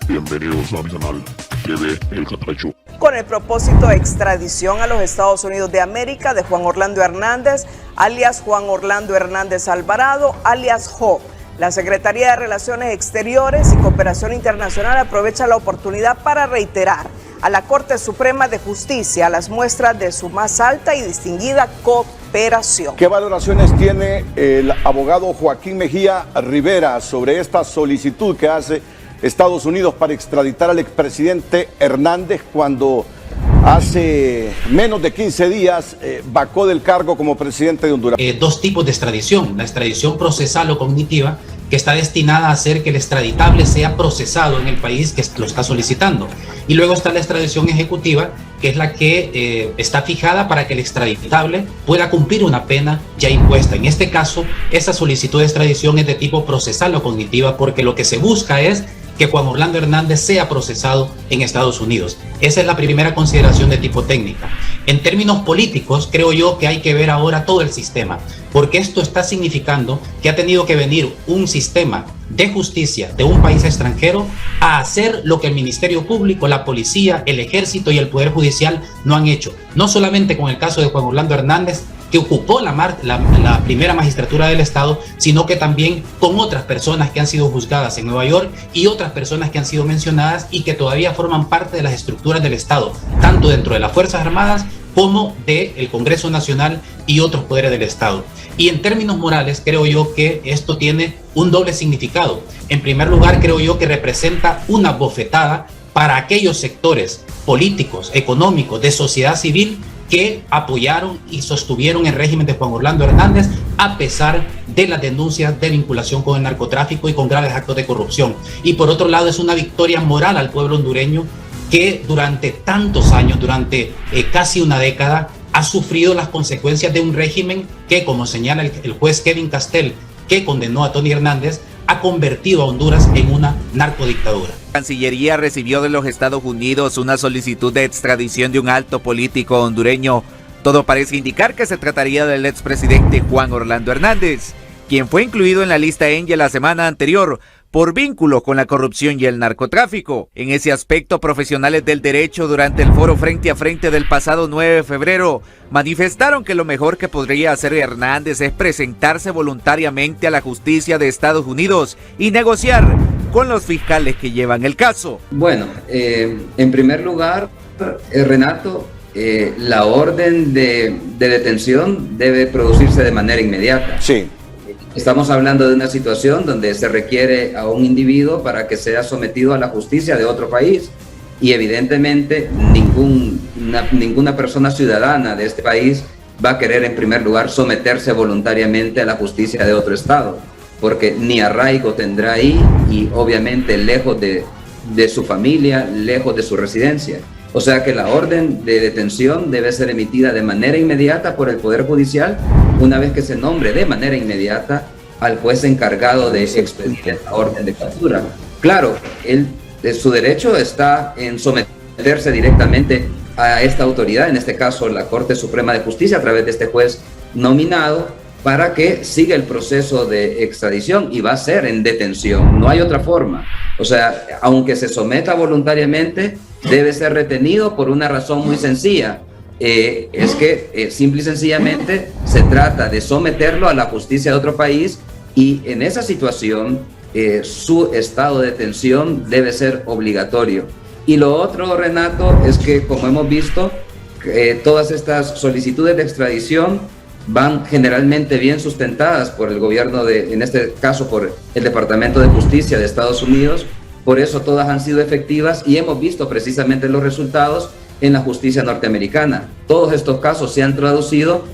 Bienvenidos a mi canal TV El Catracho. Con el propósito de extradición a los Estados Unidos de América de Juan Orlando Hernández, alias Juan Orlando Hernández Alvarado, alias JO. La Secretaría de Relaciones Exteriores y Cooperación Internacional aprovecha la oportunidad para reiterar a la Corte Suprema de Justicia las muestras de su más alta y distinguida cooperación. ¿Qué valoraciones tiene el abogado Joaquín Mejía Rivera sobre esta solicitud que hace Estados Unidos para extraditar al expresidente Hernández cuando hace menos de 15 días vacó del cargo como presidente de Honduras? Dos tipos de extradición: la extradición procesal o cognitiva, que está destinada a hacer que el extraditable sea procesado en el país que lo está solicitando, y luego está la extradición ejecutiva, que es la que está fijada para que el extraditable pueda cumplir una pena ya impuesta. En este caso, esa solicitud de extradición es de tipo procesal o cognitiva, porque lo que se busca es que Juan Orlando Hernández sea procesado en Estados Unidos. Esa es la primera consideración de tipo técnica. En términos políticos, creo yo que hay que ver ahora todo el sistema, porque esto está significando que ha tenido que venir un sistema de justicia de un país extranjero a hacer lo que el Ministerio Público, la policía, el ejército y el Poder Judicial no han hecho. No solamente con el caso de Juan Orlando Hernández, que ocupó la primera magistratura del Estado, sino que también con otras personas que han sido juzgadas en Nueva York y otras personas que han sido mencionadas y que todavía forman parte de las estructuras del Estado, tanto dentro de las Fuerzas Armadas como del Congreso Nacional y otros poderes del Estado. Y en términos morales, creo yo que esto tiene un doble significado. En primer lugar, creo yo que representa una bofetada para aquellos sectores políticos, económicos, de sociedad civil que apoyaron y sostuvieron el régimen de Juan Orlando Hernández a pesar de las denuncias de vinculación con el narcotráfico y con graves actos de corrupción. Y por otro lado, es una victoria moral al pueblo hondureño que durante tantos años, durante casi una década, ha sufrido las consecuencias de un régimen que, como señala el juez Kevin Castell, que condenó a Tony Hernández, ha convertido a Honduras en una narcodictadura. La Cancillería recibió de los Estados Unidos una solicitud de extradición de un alto político hondureño. Todo parece indicar que se trataría del expresidente Juan Orlando Hernández, quien fue incluido en la lista ENYE la semana anterior por vínculo con la corrupción y el narcotráfico. En ese aspecto, profesionales del derecho durante el foro Frente a Frente del pasado 9 de febrero manifestaron que lo mejor que podría hacer Hernández es presentarse voluntariamente a la justicia de Estados Unidos y negociar con los fiscales que llevan el caso. Bueno, en primer lugar, Renato, la orden de detención debe producirse de manera inmediata. Sí. Estamos hablando de una situación donde se requiere a un individuo para que sea sometido a la justicia de otro país, y evidentemente ninguna persona ciudadana de este país va a querer en primer lugar someterse voluntariamente a la justicia de otro estado, porque ni arraigo tendrá ahí y obviamente lejos de su familia, lejos de su residencia. O sea que la orden de detención debe ser emitida de manera inmediata por el Poder Judicial, una vez que se nombre de manera inmediata al juez encargado de expedir la orden de captura. Claro, su derecho está en someterse directamente a esta autoridad, en este caso la Corte Suprema de Justicia, a través de este juez nominado, para que siga el proceso de extradición, y va a ser en detención, no hay otra forma. O sea, aunque se someta voluntariamente, debe ser retenido por una razón muy sencilla. Es que simple y sencillamente se trata de someterlo a la justicia de otro país, y en esa situación su estado de detención debe ser obligatorio. Y lo otro, Renato, es que, como hemos visto, todas estas solicitudes de extradición van generalmente bien sustentadas por el gobierno en este caso por el Departamento de Justicia de Estados Unidos. Por eso todas han sido efectivas, y hemos visto precisamente los resultados en la justicia norteamericana. Todos estos casos se han traducido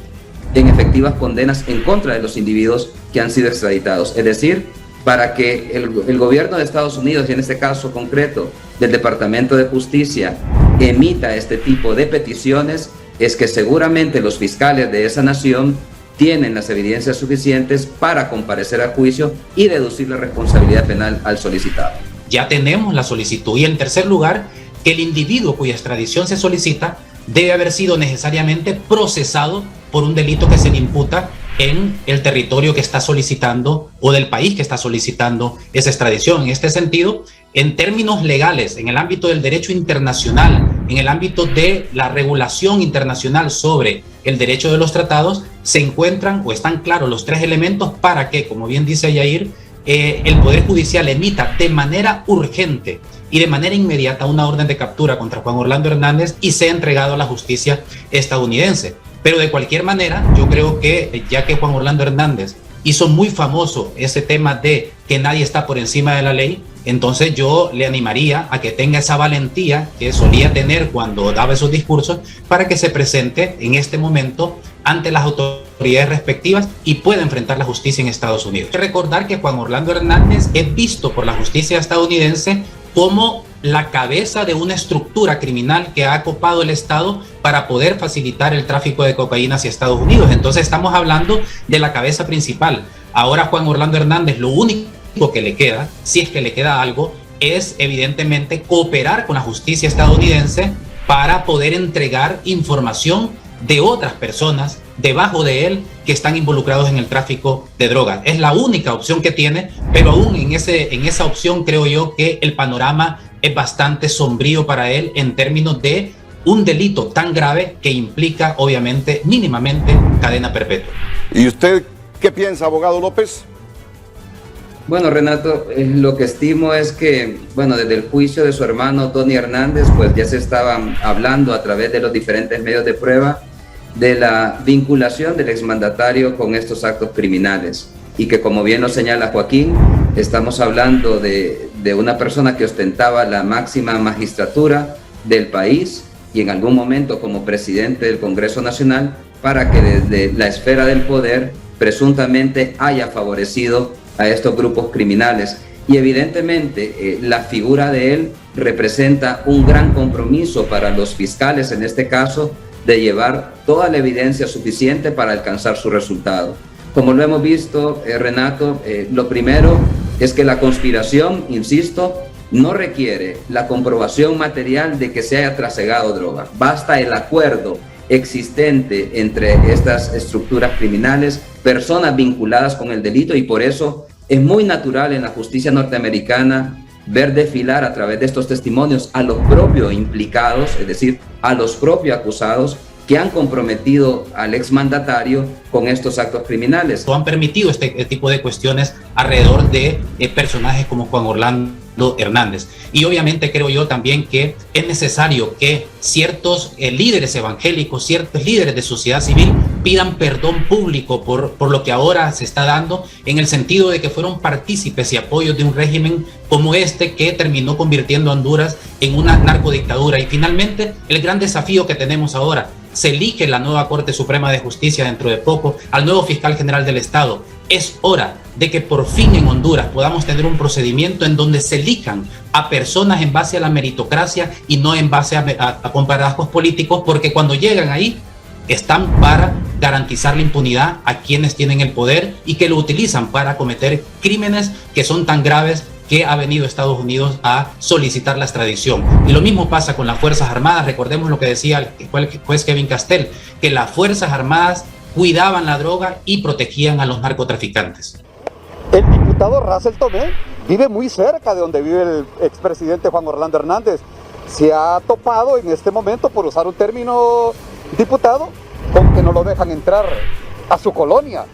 en efectivas condenas en contra de los individuos que han sido extraditados. Es decir, para que el gobierno de Estados Unidos, y en este caso concreto del Departamento de Justicia, emita este tipo de peticiones, es que seguramente los fiscales de esa nación tienen las evidencias suficientes para comparecer a juicio y deducir la responsabilidad penal al solicitado. Ya tenemos la solicitud. Y en tercer lugar, que el individuo cuya extradición se solicita debe haber sido necesariamente procesado por un delito que se le imputa en el territorio que está solicitando o del país que está solicitando esa extradición. En este sentido, en términos legales, en el ámbito del derecho internacional, en el ámbito de la regulación internacional sobre el derecho de los tratados, se encuentran o están claros los tres elementos para que, como bien dice Yair, el Poder Judicial emita de manera urgente y de manera inmediata una orden de captura contra Juan Orlando Hernández y sea entregado a la justicia estadounidense. Pero de cualquier manera, yo creo que ya que Juan Orlando Hernández hizo muy famoso ese tema de que nadie está por encima de la ley, entonces yo le animaría a que tenga esa valentía que solía tener cuando daba esos discursos para que se presente en este momento ante las autoridades respectivas y pueda enfrentar la justicia en Estados Unidos. Hay que recordar que Juan Orlando Hernández es visto por la justicia estadounidense como la cabeza de una estructura criminal que ha ocupado el Estado para poder facilitar el tráfico de cocaína hacia Estados Unidos. Entonces estamos hablando de la cabeza principal. Ahora Juan Orlando Hernández, lo único que le queda, si es que le queda algo, es evidentemente cooperar con la justicia estadounidense para poder entregar información de otras personas debajo de él que están involucrados en el tráfico de drogas. Es la única opción que tiene, pero aún en esa opción creo yo que el panorama es bastante sombrío para él en términos de un delito tan grave que implica obviamente mínimamente cadena perpetua. ¿Y usted qué piensa, abogado López? Bueno, Renato, lo que estimo es que, bueno, desde el juicio de su hermano Tony Hernández, pues ya se estaba hablando a través de los diferentes medios de prueba de la vinculación del exmandatario con estos actos criminales y que, como bien lo señala Joaquín, estamos hablando de una persona que ostentaba la máxima magistratura del país y en algún momento como presidente del Congreso Nacional para que desde la esfera del poder presuntamente haya favorecido a estos grupos criminales. Y evidentemente la figura de él representa un gran compromiso para los fiscales, en este caso, de llevar toda la evidencia suficiente para alcanzar su resultado. Como lo hemos visto, Renato, lo primero es que la conspiración, insisto, no requiere la comprobación material de que se haya trasegado droga. Basta el acuerdo existente entre estas estructuras criminales, personas vinculadas con el delito, y por eso es muy natural en la justicia norteamericana ver desfilar a través de estos testimonios a los propios implicados, es decir, a los propios acusados que han comprometido al exmandatario con estos actos criminales. Han permitido este tipo de cuestiones alrededor de personajes como Juan Orlando Hernández. Y obviamente creo yo también que es necesario que ciertos líderes evangélicos, ciertos líderes de sociedad civil pidan perdón público por lo que ahora se está dando, en el sentido de que fueron partícipes y apoyos de un régimen como este que terminó convirtiendo a Honduras en una narcodictadura. Y finalmente, el gran desafío que tenemos ahora: se elige la nueva Corte Suprema de Justicia dentro de poco, al nuevo fiscal general del Estado. Es hora de que por fin en Honduras podamos tener un procedimiento en donde se elijan a personas en base a la meritocracia y no en base a compadrazgos políticos, porque cuando llegan ahí están para garantizar la impunidad a quienes tienen el poder y que lo utilizan para cometer crímenes que son tan graves que ha venido Estados Unidos a solicitar la extradición. Y lo mismo pasa con las Fuerzas Armadas. Recordemos lo que decía el juez Kevin Castell, que las Fuerzas Armadas cuidaban la droga y protegían a los narcotraficantes. El diputado Russell Tomé vive muy cerca de donde vive el expresidente Juan Orlando Hernández. Se ha topado en este momento, por usar un término, diputado, con que no lo dejan entrar a su colonia.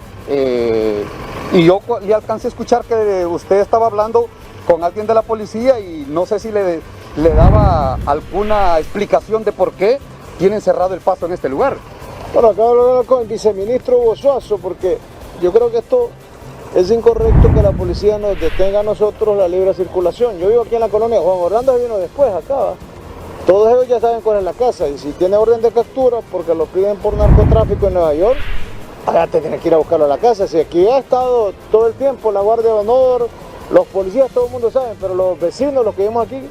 Y yo le alcancé a escuchar que usted estaba hablando con alguien de la policía y no sé si le daba alguna explicación de por qué tienen cerrado el paso en este lugar. Bueno, acabo de hablar con el viceministro Hugo Suazo, porque yo creo que esto es incorrecto que la policía nos detenga a nosotros la libre circulación. Yo vivo aquí en la colonia, Juan Orlando vino después acá. Todos ellos ya saben cuál es la casa, y si tiene orden de captura porque lo piden por narcotráfico en Nueva York, allá te tienes que ir a buscarlo a la casa. Si aquí ha estado todo el tiempo la Guardia de Honor, los policías, todo el mundo sabe, pero los vecinos, los que vivimos aquí,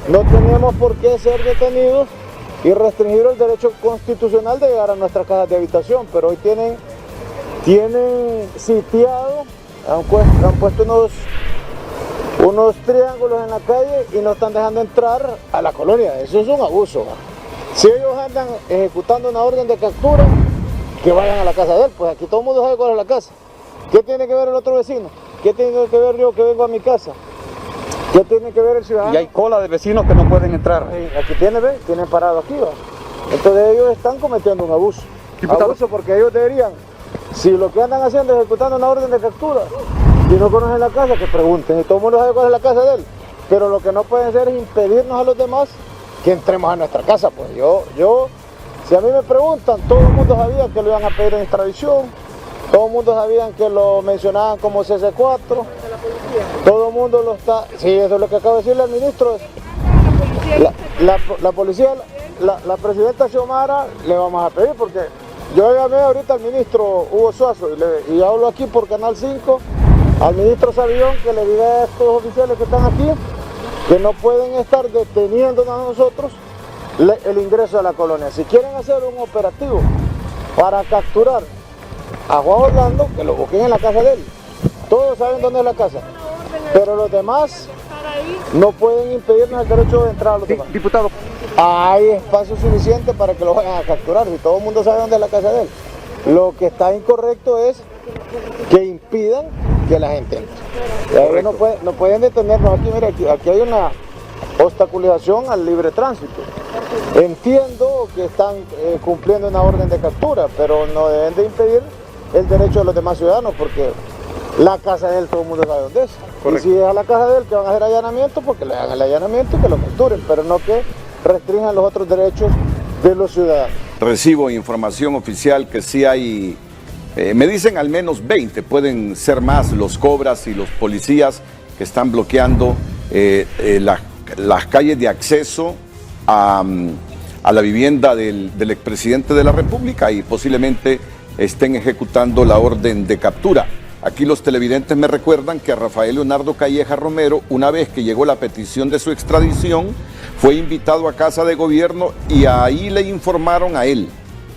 no tenemos por qué ser detenidos y restringir el derecho constitucional de llegar a nuestras casas de habitación. Pero hoy tienen sitiado, han puesto unos triángulos en la calle y no están dejando entrar a la colonia. Eso es un abuso, ¿va? Si ellos andan ejecutando una orden de captura, que vayan a la casa de él. Pues aquí todo el mundo sabe cuál es la casa. ¿Qué tiene que ver el otro vecino? ¿Qué tiene que ver yo que vengo a mi casa? ¿Qué tiene que ver el ciudadano? Y hay cola de vecinos que no pueden entrar. Aquí tienen parado aquí, ¿va? Entonces ellos están cometiendo un abuso. Diputado. Abuso porque ellos deberían, si lo que andan haciendo es ejecutando una orden de captura y no conocen la casa, que pregunten. Y todo el mundo sabe cuál es la casa de él. Pero lo que no pueden hacer es impedirnos a los demás que entremos a nuestra casa. Pues si a mí me preguntan, todo el mundo sabía que lo iban a pedir en extradición, todo el mundo sabía que lo mencionaban como CC4, todo el mundo lo está... Sí, eso es lo que acabo de decirle al ministro. La policía, la presidenta Xiomara, le vamos a pedir, porque yo llamé ahorita al ministro Hugo Suazo y hablo aquí por Canal 5, al ministro Savillón, que le diga a estos oficiales que están aquí que no pueden estar deteniéndonos a nosotros el ingreso a la colonia. Si quieren hacer un operativo para capturar a Juan Orlando, que lo busquen en la casa de él. Todos saben dónde es la casa, pero los demás no pueden impedirnos el derecho de entrar a los demás. Diputado. Hay espacio suficiente para que lo vayan a capturar, si todo el mundo sabe dónde es la casa de él. Lo que está incorrecto es que impidan que la gente entre. Ellos no pueden detenernos aquí. Mira, aquí hay una obstaculización al libre tránsito. Entiendo que están cumpliendo una orden de captura, pero no deben de impedir el derecho de los demás ciudadanos, porque la casa de él todo el mundo sabe dónde es. Correcto. Y si es a la casa de él que van a hacer allanamiento, porque le hagan el allanamiento y que lo capturen, pero no que restrinjan los otros derechos de los ciudadanos. Recibo información oficial que sí hay, me dicen al menos 20, pueden ser más los cobras y los policías que están bloqueando las calles de acceso a la vivienda del expresidente de la República y posiblemente estén ejecutando la orden de captura. Aquí los televidentes me recuerdan que a Rafael Leonardo Calleja Romero, una vez que llegó la petición de su extradición, fue invitado a Casa de Gobierno y ahí le informaron a él,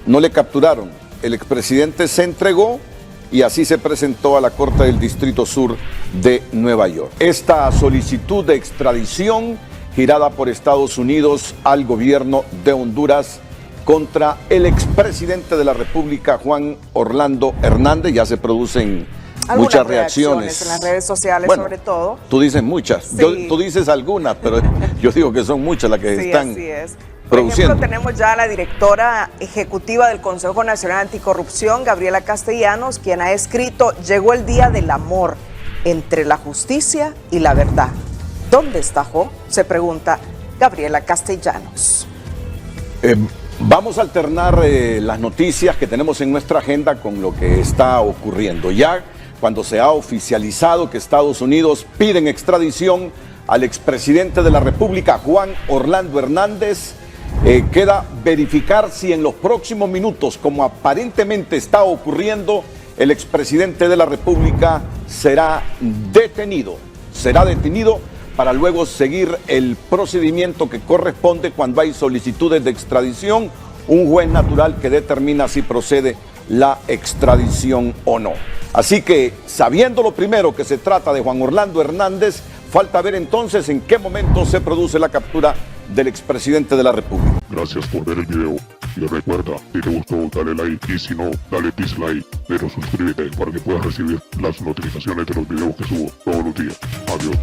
no le capturaron. El expresidente se entregó y así se presentó a la Corte del Distrito Sur de Nueva York. Esta solicitud de extradición girada por Estados Unidos al gobierno de Honduras contra el expresidente de la República, Juan Orlando Hernández, ya se producen muchas reacciones en las redes sociales, bueno, sobre todo. Tú dices muchas, Sí. tú dices algunas, pero yo digo que son muchas las que Sí, están así es. Por produciendo. ejemplo, tenemos ya a la directora ejecutiva del Consejo Nacional Anticorrupción, Gabriela Castellanos, quien ha escrito: llegó el día del amor entre la justicia y la verdad. ¿Dónde está Jo?, se pregunta Gabriela Castellanos. Vamos a alternar las noticias que tenemos en nuestra agenda con lo que está ocurriendo. Ya cuando se ha oficializado que Estados Unidos pide en extradición al expresidente de la República, Juan Orlando Hernández, queda verificar si en los próximos minutos, como aparentemente está ocurriendo, el expresidente de la República será detenido para luego seguir el procedimiento que corresponde cuando hay solicitudes de extradición, un juez natural que determina si procede la extradición o no. Así que, sabiendo lo primero que se trata de Juan Orlando Hernández, falta ver entonces en qué momento se produce la captura del expresidente de la República. Gracias por ver el video. Y recuerda, si te gustó, dale like, y si no, dale dislike. Pero suscríbete para que puedas recibir las notificaciones de los videos que subo todos los días. Adiós.